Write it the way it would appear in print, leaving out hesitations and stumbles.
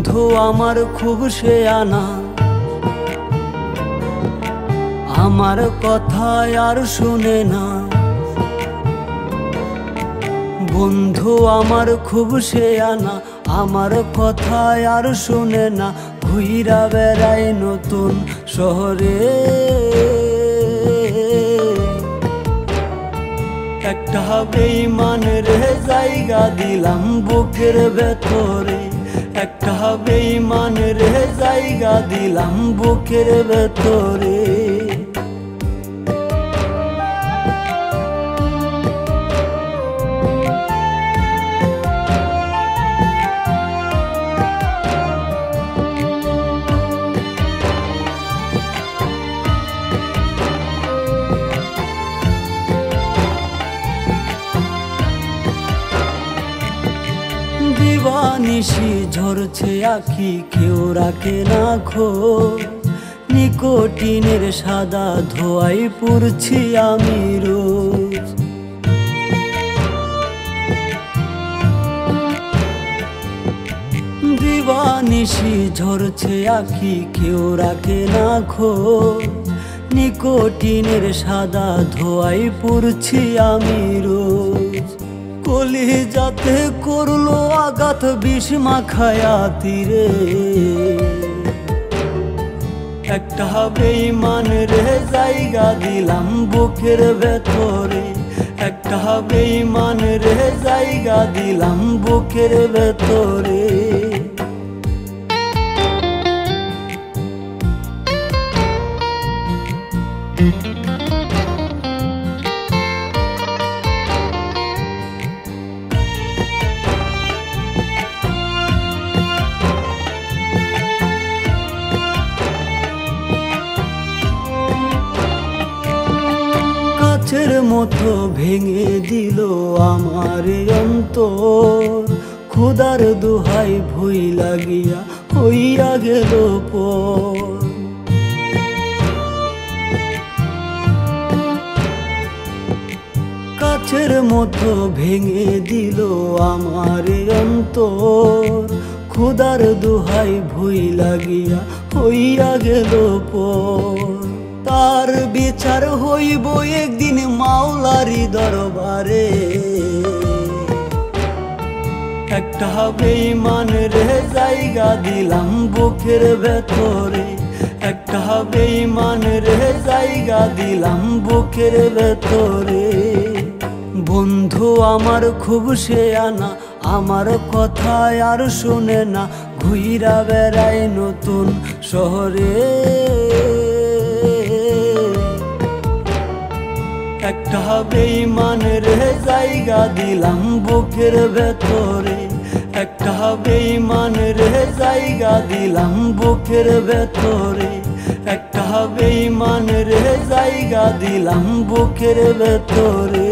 বন্ধু আমার খুব শেয়ানা, আমার কথা আর শুনে না। বন্ধু আমার খুব শেয়ানা, আমার কথা আর শুনে না। ঘুইরা বেড়াই নতুন শহরে, একটা বেঈমানের জায়গা দিলাম বুকের ভেতরে, একটা বেঈমানের জায়গা দিলাম বুকের ভেতরে। দিবানিশি ঝরছে আখি, কেউ রাখে না খোঁজ। নিকোটিনের সাদা ধোঁয়ায় পুড়ছি আমি রোজ। দিবানিশি ঝরছে আখি, কেউ রাখে না খোঁজ। নিকোটিনের সাদা ধোঁয়ায় পুড়ছি আমি রোজ। কলিজাতে করলো আঘাত বিষ মাখায়া তীরে, একটা বেঈমানের জায়গা দিলাম বুকের ভেতরে, একটা বেঈমানের জায়গা দিলাম বুকের ভেতরে। কাচের মতো ভেঙে দিল আমার অন্তর, খোদার দোহাই ভুই লাগিয়া হইয়া গেল পর। কাচের মতো ভেঙে দিল আমার অন্তর, খোদার দোহাই ভুই লাগিয়া হইয়া গেল পর। তার বিচার হইব একদিন মাওলারি দরবারে, একটা বেঈমানের জায়গা দিলাম বুকের ভেতরে, একটা বেঈমানের জায়গা দিলাম বুকের ভেতরে। বন্ধু আমার খুব শেয়ানা, আমার কথা আর শুনে না। ঘুইরা বেড়াই নতুন শহরে, একটা বেঈমানের জায়গা দিলাম বুকের ভেতরে, একটা বেঈমানের জায়গা দিলাম বুকের ভেতরে, একটা বেঈমানের জায়গা দিলাম বুকের ভেতরে।